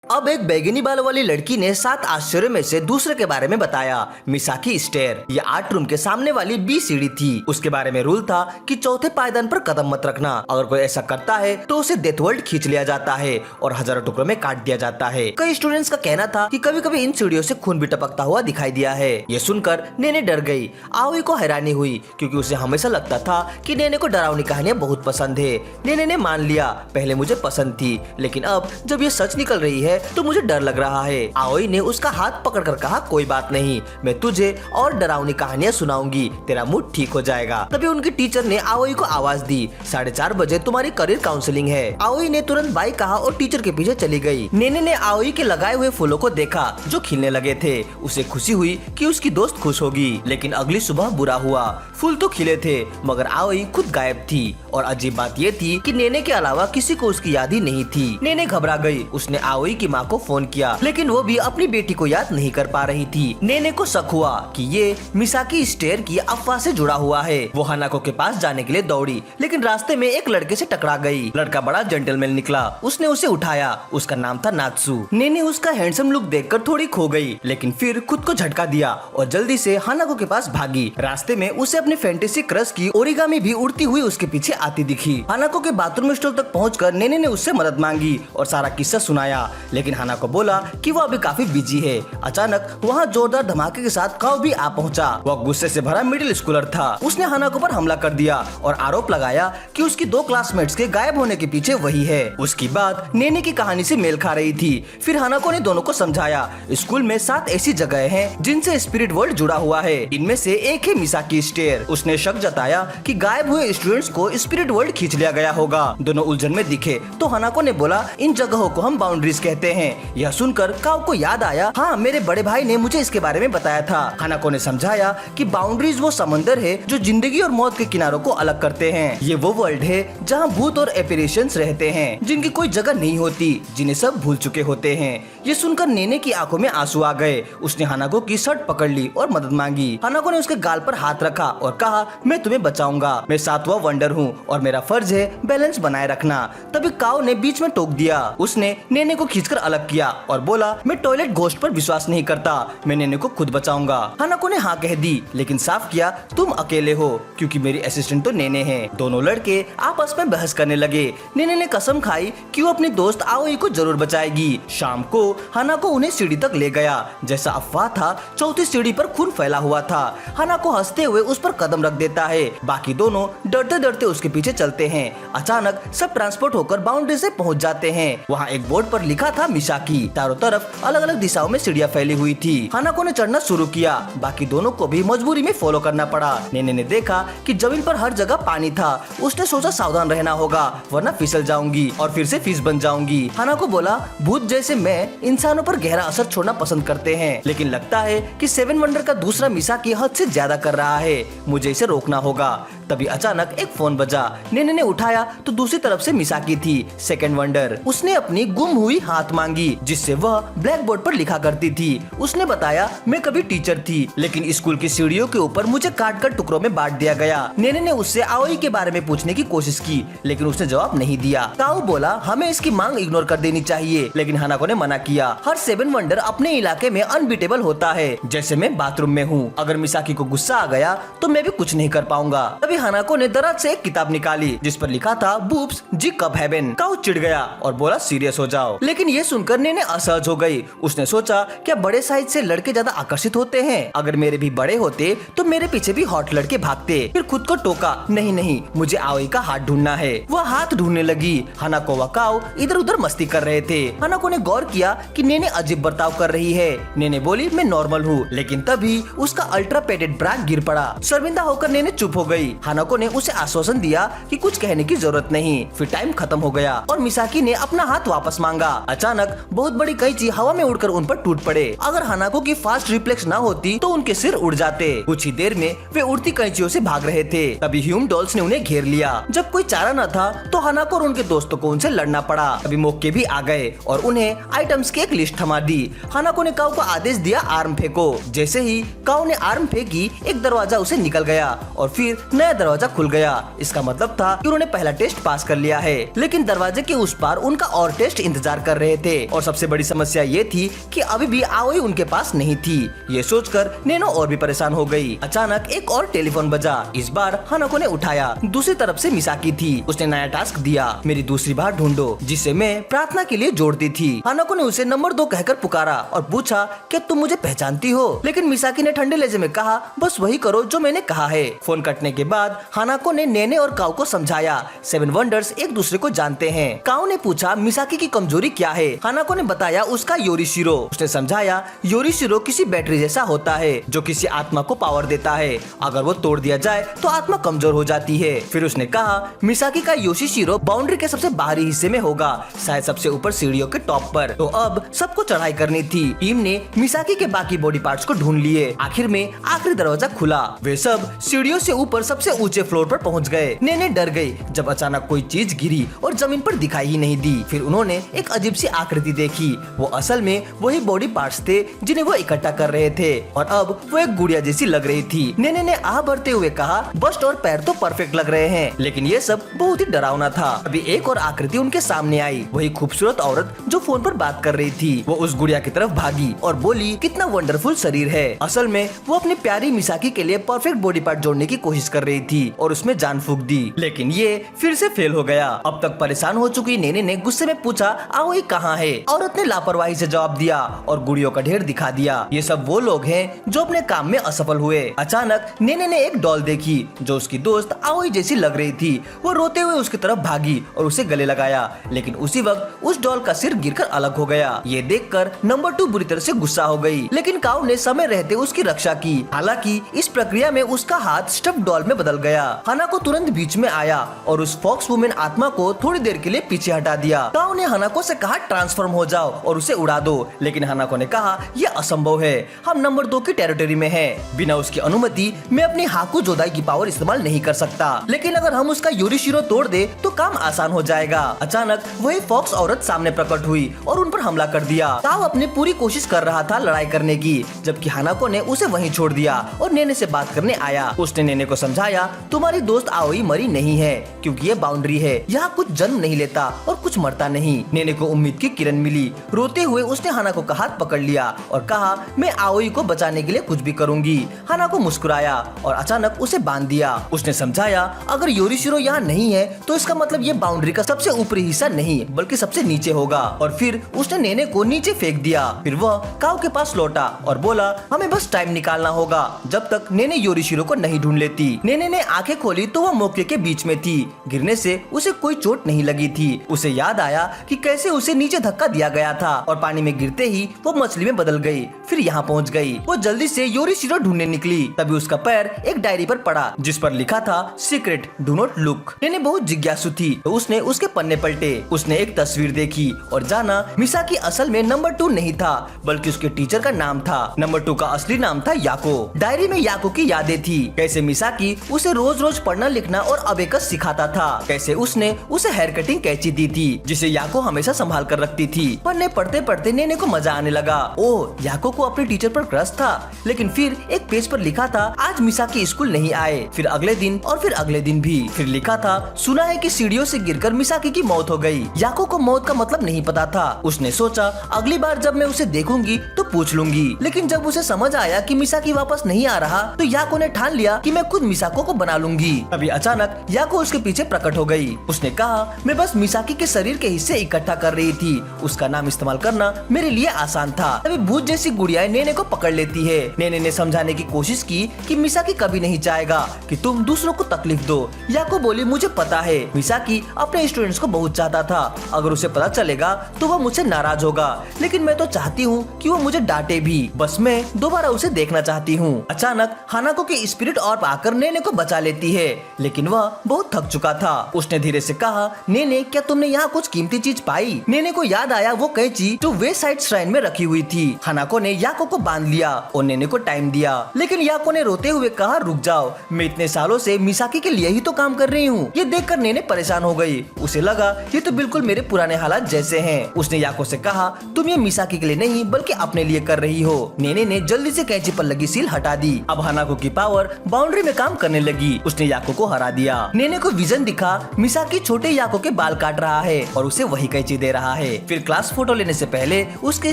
अब एक बैगनी बाल वाली लड़की ने 7 आश्चर्य में से दूसरे के बारे में बताया, मिसाकी स्टेयर। ये 8 रूम के सामने वाली बी सीढ़ी थी। उसके बारे में रूल था कि चौथे पायदान पर कदम मत रखना। अगर कोई ऐसा करता है तो उसे डेथ वर्ल्ड खींच लिया जाता है और हजारों टुकड़ों में काट दिया जाता है। कई स्टूडेंट्स का कहना था कि कभी कभी इन सीढ़ियों से खून भी टपकता हुआ दिखाई दिया है। ये सुनकर नेने डर गई। आओई को हैरानी हुई क्योंकि उसे हमेशा लगता था कि नेने को डरावनी कहानियां बहुत पसंद है। नेने ने मान लिया, पहले मुझे पसंद थी, लेकिन अब जब ये सच निकल रही है तो मुझे डर लग रहा है। आओई ने उसका हाथ पकड़कर कहा, कोई बात नहीं, मैं तुझे और डरावनी कहानियां सुनाऊंगी, तेरा मूड ठीक हो जाएगा। तभी उनकी टीचर ने आओई को आवाज दी, 4:30 बजे तुम्हारी करियर काउंसलिंग है। आओई ने तुरंत बाय कहा और टीचर के पीछे चली गई। नेने ने आओई के लगाए हुए फूलों को देखा जो खिलने लगे थे। उसे खुशी हुई कि उसकी दोस्त खुश होगी, लेकिन अगली सुबह बुरा हुआ। फूल तो खिले थे मगर आओई खुद गायब थी और अजीब बात ये थी कि नेने के अलावा किसी को उसकी याद ही नहीं थी। नेने घबरा गई। उसने आओई की माँ को फोन किया, लेकिन वो भी अपनी बेटी को याद नहीं कर पा रही थी। नेने को शक हुआ कि ये मिसाकी स्टेयर की अफवाह से जुड़ा हुआ है। वो हानाको के पास जाने के लिए दौड़ी, लेकिन रास्ते में एक लड़के से टकरा गई। लड़का बड़ा जेंटलमैन निकला। उसने उसे उठाया। उसका नाम था नात्सु। नेने उसका हैंडसम लुक देखकर थोड़ी खो गई, लेकिन फिर खुद को झटका दिया और जल्दी से हानाको के पास भागी। रास्ते में उसे अपने फैंटेसी क्रश की ओरिगामी भी उड़ती हुई उसके पीछे आती दिखी। हानाको के बाथरूम स्टॉल तक पहुंचकर नेने ने उससे मदद मांगी और सारा किस्सा सुनाया, लेकिन हानाको बोला कि वो अभी काफी बिजी है। अचानक वहाँ जोरदार धमाके के साथ काओ भी आ पहुँचा। वह गुस्से से भरा मिडिल स्कूलर था। उसने हानाको पर हमला कर दिया और आरोप लगाया कि उसकी 2 क्लासमेट्स के गायब होने के पीछे वही है। उसकी बात नेने की कहानी से मेल खा रही थी। फिर हानाको ने दोनों को समझाया, स्कूल में 7 ऐसी जगह हैं जिनसे स्पिरिट वर्ल्ड जुड़ा हुआ है। इनमें से एक है मिसाकी स्टेयर। उसने शक जताया कि गायब हुए स्टूडेंट्स को स्पिरिट वर्ल्ड खींच लिया गया होगा। दोनों उलझन में दिखे तो हानाको ने बोला, इन जगहों को हम बाउंड्रीज कहते हैं। यह सुनकर काओ को याद आया, हाँ मेरे बड़े भाई ने मुझे इसके बारे में बताया था। हानाको ने समझाया कि बाउंड्रीज वो समंदर है जो जिंदगी और मौत के किनारों को अलग करते हैं। ये वो वर्ल्ड है जहाँ भूत और एपिरेशंस रहते हैं जिनकी कोई जगह नहीं होती, जिन्हें सब भूल चुके होते हैं। ये सुनकर नेने की आंखों में आंसू आ गए। उसने हानाको की शर्ट पकड़ ली और मदद मांगी। हानाको ने उसके गाल पर हाथ रखा और कहा, मैं तुम्हें बचाऊंगा, मैं 7वां वंडर हूँ और मेरा फर्ज है बैलेंस बनाए रखना। तभी काओ ने बीच में टोक दिया। उसने नेने को खींचकर अलग किया और बोला, मैं टॉयलेट घोस्ट पर विश्वास नहीं करता, मैं नेने को खुद बचाऊंगा। हानाको ने हाँ कह दी, लेकिन साफ किया, तुम अकेले हो क्योंकि मेरी असिस्टेंट तो नेने है। दोनों लड़के आपस में बहस करने लगे। नेने ने कसम खाई कि वो अपनी दोस्त आओई को जरूर बचाएगी। शाम को हानाको उन्हें सीढ़ी तक ले गया। जैसा अफवाह था, 4थी सीढ़ी पर खून फैला हुआ था। हानाको हंसते हुए उस पर कदम रख देता है। बाकी दोनों डरते डरते उसके पीछे चलते हैं। अचानक सब ट्रांसपोर्ट होकर बाउंड्री से पहुंच जाते हैं। वहाँ एक बोर्ड पर लिखा था मिसाकी। चारों तरफ अलग अलग दिशाओं में सीढ़ियां फैली हुई थी। हानाको ने चढ़ना शुरू किया। बाकी दोनों को भी मजबूरी में फॉलो करना पड़ा। नेने ने देखा कि जमीन पर हर जगह पानी था। उसने सोचा सावधान रहना होगा वरना फिसल जाऊंगी और फिर से फिश बन जाऊंगी। हानाको बोला, भूत जैसे मैं इंसानों पर गहरा असर छोड़ना पसंद करते हैं, लेकिन लगता है कि 7 वंडर का दूसरा मिसाकी हद से ज्यादा कर रहा है, मुझे इसे रोकना होगा। तभी अचानक एक फोन बजा। नेने ने उठाया तो दूसरी तरफ से मिसाकी थी, 2nd वंडर। उसने अपनी गुम हुई हाथ मांगी जिससे वह ब्लैक बोर्ड पर लिखा करती थी। उसने बताया, मैं कभी टीचर थी, लेकिन स्कूल की सीढ़ियों के ऊपर मुझे काट कर टुकड़ों में बांट दिया गया। नेने ने उससे आओई के बारे में पूछने की कोशिश की, लेकिन उसने जवाब नहीं दिया। काओ बोला, हमें इसकी मांग इग्नोर कर देनी चाहिए, लेकिन हानाको ने मना किया। हर 7 वंडर अपने इलाके में अनबीटेबल होता है, जैसे मैं बाथरूम में हूँ। अगर मिसाकी को गुस्सा आ गया तो मैं भी कुछ नहीं कर पाऊंगा। तभी हानाको ने दराज से एक किताब निकाली जिस पर लिखा था, बूब्स जी कब हेवन। काओ चिढ़ गया और बोला, सीरियस हो जाओ। लेकिन ये सुनकर नेने असहज हो गई। उसने सोचा, क्या बड़े साइज से लड़के ज्यादा आकर्षित होते हैं? अगर मेरे भी बड़े होते तो मेरे पीछे भी हॉट लड़के भागते। फिर खुद को टोका, नहीं नहीं, मुझे आओई का हाथ ढूंढना है। वह हाथ ढूंढने लगी। हानाको व काओ इधर उधर मस्ती कर रहे थे। हानाको ने गौर किया कि नेने अजीब बर्ताव कर रही है। नेने बोली, मैं नॉर्मल हूँ, लेकिन तभी उसका अल्ट्रा पेडेड ब्रा गिर पड़ा। शर्मिंदा होकर नेने चुप हो गई। हानाको ने उसे आश्वासन दिया कि कुछ कहने की जरूरत नहीं। फिर टाइम खत्म हो गया और मिसाकी ने अपना हाथ वापस मांगा। अचानक बहुत बड़ी कैंची हवा में उड़कर उन पर टूट पड़े। अगर हानाको की फास्ट रिफ्लेक्स न होती तो उनके सिर उड़ जाते। कुछ ही देर में वे उड़ती कैंचियों से भाग रहे थे। तभी ह्यूम डॉल्स ने उन्हें घेर लिया। जब कोई चारा न था तो हानाको और उनके दोस्तों को उनसे लड़ना पड़ा। अभी मौके भी आ गए और उन्हें आइटम आइटम्स की एक लिस्ट थमा दी। हानाको ने काओ को आदेश दिया आर्म फेंको। जैसे ही काओ ने आर्म फेंकी, एक दरवाजा उसे निकल गया और फिर नया दरवाजा खुल गया। इसका मतलब था कि उन्होंने पहला टेस्ट पास कर लिया है, लेकिन दरवाजे के उस पार उनका और टेस्ट इंतजार कर रहे थे। और सबसे बड़ी समस्या ये थी कि अभी भी आओई उनके पास नहीं थी। ये सोचकर नेनो और भी परेशान हो गई। अचानक एक और टेलीफोन बजा। इस बार हानाको ने उठाया। दूसरी तरफ से मिसाकी थी। उसने नया टास्क दिया, मेरी दूसरी बार ढूंढो, जिसे मैं प्रार्थना के लिए जोड़ती थी। हानाको ने उसे नंबर 2 कहकर पुकारा और पूछा क्या तुम मुझे पहचानती हो। लेकिन मिसाकी ने ठंडे लहजे में कहा बस वही करो जो मैंने कहा है। फोन कटने के बाद हानाको ने नेने और काओ को समझाया 7 वंडर्स एक दूसरे को जानते हैं। काओ ने पूछा मिसाकी की कमजोरी क्या है। हानाको ने बताया उसका योरीशिरो। उसने समझाया योरीशिरो किसी बैटरी जैसा होता है जो किसी आत्मा को पावर देता है। अगर वो तोड़ दिया जाए तो आत्मा कमजोर हो जाती है। फिर उसने कहा मिसाकी का योशीशिरो बाउंड्री के सबसे बाहरी हिस्से में होगा, शायद सबसे ऊपर सीढ़ियों के टॉप पर। तो अब सबको चढ़ाई करनी थी। टीम ने मिसाकी के बाकी बॉडी पार्ट्स को ढूंढ लिए। आखिर में आखिरी दरवाजा खुला। वे सब सीढ़ियों से ऊपर सबसे ऊंचे फ्लोर पर पहुंच गए। नेने डर गई जब अचानक कोई चीज गिरी और जमीन पर दिखाई ही नहीं दी। फिर उन्होंने एक अजीब सी आकृति देखी। वो असल में वही बॉडी पार्ट्स थे जिन्हें वो इकट्ठा कर रहे थे और अब वो एक गुड़िया जैसी लग रही थी। नेने ने आह भरते हुए कहा बस्ट और पैर तो परफेक्ट लग रहे हैं, लेकिन ये सब बहुत ही डरावना था। अभी एक और आकृति उनके सामने आई, वही खूबसूरत औरत जो फोन पर बात कर रही थी। वो उस गुड़िया की तरफ भागी और बोली कितना वंडरफुल शरीर है। असल में वो अपनी प्यारी मिसाकी के लिए परफेक्ट बॉडी पार्ट जोड़ने की कोशिश कर रही थी और उसमें जान फूंक दी, लेकिन ये फिर से फेल हो गया। अब तक परेशान हो चुकी नेने ने गुस्से में पूछा आओई कहाँ है। औरत ने लापरवाही से जवाब दिया और गुड़ियों का ढेर दिखा दिया। ये सब वो लोग हैं जो अपने काम में असफल हुए। अचानक नेने ने एक डॉल देखी जो उसकी दोस्त आओई जैसी लग रही थी। वो रोते हुए उसकी तरफ भागी और उसे गले लगाया, लेकिन उसी वक्त उस डॉल का सिर गिरकर अलग हो गया। ये देखकर नंबर 2 बुरी तरह से गुस्सा हो गई, लेकिन काओ ने समय रहते उसकी रक्षा की। हालांकि इस प्रक्रिया में उसका हाथ स्टफ डॉल में बदल गया। हानाको तुरंत बीच में आया और उस फॉक्स वुमेन आत्मा को थोड़ी देर के लिए पीछे हटा दिया। काओ ने हानाको से कहा ट्रांसफॉर्म हो जाओ और उसे उड़ा दो, लेकिन हानाको ने कहा यह असंभव है, हम नंबर 2 की टेरिटरी में हैं। बिना उसकी अनुमति मैं अपनी हाकू जोदाई की पावर इस्तेमाल नहीं कर सकता, लेकिन अगर हम उसका योरीशिरो तोड़ दे तो काम आसान हो जाएगा। अचानक वही फॉक्स औरत सामने प्रकट हुई और उन पर हमला कर दिया। काओ अपनी पूरी कोशिश कर रहा था लड़ाई करने की, जबकि हानाको ने उसे वहीं छोड़ दिया और नेने से बात करने आया। उसने नेने को समझाया तुम्हारी दोस्त आओई मरी नहीं है, क्योंकि ये बाउंड्री है, यहाँ कुछ जन्म नहीं लेता और कुछ मरता नहीं। नेने को उम्मीद की किरण मिली। रोते हुए उसने हानाको का हाथ पकड़ लिया और कहा मैं आओई को बचाने के लिए कुछ भी करूंगी। हानाको मुस्कुराया और अचानक उसे बांध दिया। उसने समझाया अगर योरीशिरो यहाँ नहीं है तो इसका मतलब ये बाउंड्री का सबसे ऊपरी हिस्सा नहीं बल्कि सबसे नीचे होगा। और फिर उसने नेने को नीचे फेंक दिया। फिर वह काओ के पास लौटा और बोला हमें बस टाइम निकालना होगा जब तक नेने योरीशिरो को नहीं ढूंढ लेती। नेने ने आंखें खोली तो वह मौके के बीच में थी। गिरने से उसे कोई चोट नहीं लगी थी। उसे याद आया कि कैसे उसे नीचे धक्का दिया गया था और पानी में गिरते ही वो मछली में बदल गई। फिर यहाँ पहुँच गई। वो जल्दी से योरीशिरो ढूंढने निकली। तभी उसका पैर एक डायरी पर पड़ा जिस पर लिखा था सीक्रेट डू नॉट लुक। नेने बहुत जिज्ञासु थी तो उसने उसके पन्ने पलटे। उसने एक तस्वीर देखी और जाना मिसाकी असल में नंबर 2 नहीं था बल्कि उसके टीचर का नाम था। नंबर 2 का असली नाम था याको। डायरी में याको की यादें थी, कैसे मिसाकी उसे रोज रोज पढ़ना लिखना और अबेकस सिखाता था, कैसे उसने उसे हेयर कटिंग कैंची दी थी जिसे याको हमेशा संभाल कर रखती थी। पढ़ने पढ़ते पढ़ते नेने को मजा आने लगा। ओह, याको को अपने टीचर पर क्रश था। लेकिन फिर एक पेज पर लिखा था आज मिसाकी स्कूल नहीं आए। फिर अगले दिन और फिर अगले दिन भी। फिर लिखा था सुना है कि सीढ़ियों से गिरकर मिसाकी की मौत हो गई। याको को मौत का मतलब नहीं पता था। उसने सोचा अगली बार जब मैं उसे देखूंगी तो पूछ लूंगी, लेकिन जब उसे समझ आया कि मिसाकी वापस नहीं आ रहा तो याको ने ठान लिया कि मैं खुद मिसाको को बना लूंगी। तभी अचानक याको उसके पीछे प्रकट हो गई। उसने कहा मैं बस मिसाकी के शरीर के हिस्से इकट्ठा कर रही थी, उसका नाम इस्तेमाल करना मेरे लिए आसान था। तभी भूत जैसी गुड़ियाएं नेने को पकड़ लेती है। नेने ने समझाने की कोशिश की कि मिसाकी कभी नहीं चाहेगा कि तुम दूसरों को तकलीफ दो। याको बोली मुझे पता है मिसाकी अपने स्टूडेंट्स को बहुत चाहता था, अगर उसे पता चलेगा तो वह मुझसे नाराज होगा, लेकिन मैं तो चाहती हूँ कि वो मुझे डांटे भी, बस मैं दोबारा उसे देखना चाहती हूँ। अचानक हानाको की स्पिरिट और आकर नेने को बचा लेती है, लेकिन वह बहुत थक चुका था। उसने धीरे से कहा नेने क्या तुमने यहाँ कुछ कीमती चीज पाई? नेने को याद आया वो कैंची जो वेस्ट साइड श्राइन में रखी हुई थी। हानाको ने याको को बांध लिया और नेने को टाइम दिया, लेकिन याको ने रोते हुए कहा रुक जाओ, मैं इतने सालों से मिसाकी के लिए ही तो काम कर रही हूँ। ये देखकर नेने परेशान हो गई। उसे लगा ये तो बिल्कुल मेरे पुराने हालात जैसे हैं। उसने याको से कहा, तुम ये मिसाकी के लिए नहीं बल्कि अपने लिए कर रही हो। नेने ने जल्दी से कैंची पर लगी सील हटा दी। अब हानाको की पावर बाउंड्री में काम करने लगी। उसने याको को हरा दिया। नेने को विजन दिखा, मिसाकी छोटे याको के बाल काट रहा है और उसे वही कैंची दे रहा है। फिर क्लास फोटो लेने से पहले उसके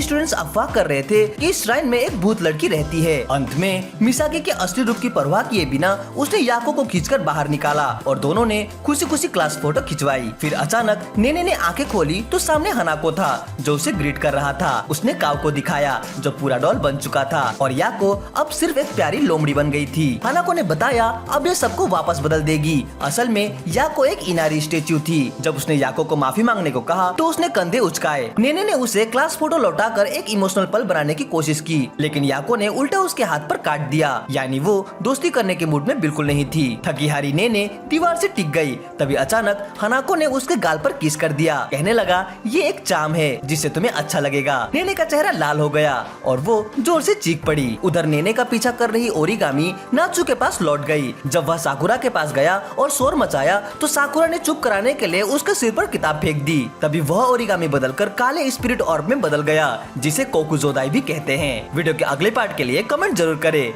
स्टूडेंट्स अफवाह कर रहे थे कि इस श्राइन में एक भूत लड़की रहती है। अंत में मिसाकी के असली रूप की परवाह किए बिना उसने याको को खींचकर बाहर निकाला और दोनों ने खुशी खुशी क्लास फोटो खिंचवाई। फिर अचानक नेने ने आंखें खोली तो सामने हानाको था जो उसे ग्रीट कर रहा था। उसने काव को दिखाया जो पूरा डॉल बन चुका था और याको अब सिर्फ एक प्यारी लोमड़ी बन गई थी। हानाको ने बताया अब ये सबको वापस बदल देगी। असल में याको एक इनारी स्टेच्यू थी। जब उसने याको को माफी मांगने को कहा तो उसने कंधे उचकाए। नेने ने उसे क्लास फोटो लौटाकर एक इमोशनल पल बनाने की कोशिश की, लेकिन याको ने उल्टा उसके हाथ पर काट दिया। यानी वो दोस्ती करने के मूड में बिल्कुल नहीं थी। थकी हारी नेने दीवार से टिक गई। तभी अचानक हानाको ने उसके गाल पर किस कर दिया। कहने लगा, ये एक चाम है जिससे तुम्हें अच्छा लगेगा। नेने का चेहरा लाल हो गया और वो जोर से चीख पड़ी। उधर नेने का पीछा कर रही ओरिगामी नात्सु के पास लौट गई। जब वह साकुरा के पास गया और शोर मचाया तो साकुरा ने चुप कराने के लिए उसके सिर पर किताब फेंक दी। तभी वह ओरिगामी बदलकर काले स्पिरिट ऑर्ब में बदल गया जिसे कोकुजोदाई भी कहते हैं। वीडियो के अगले पार्ट के लिए कमेंट जरूर करें।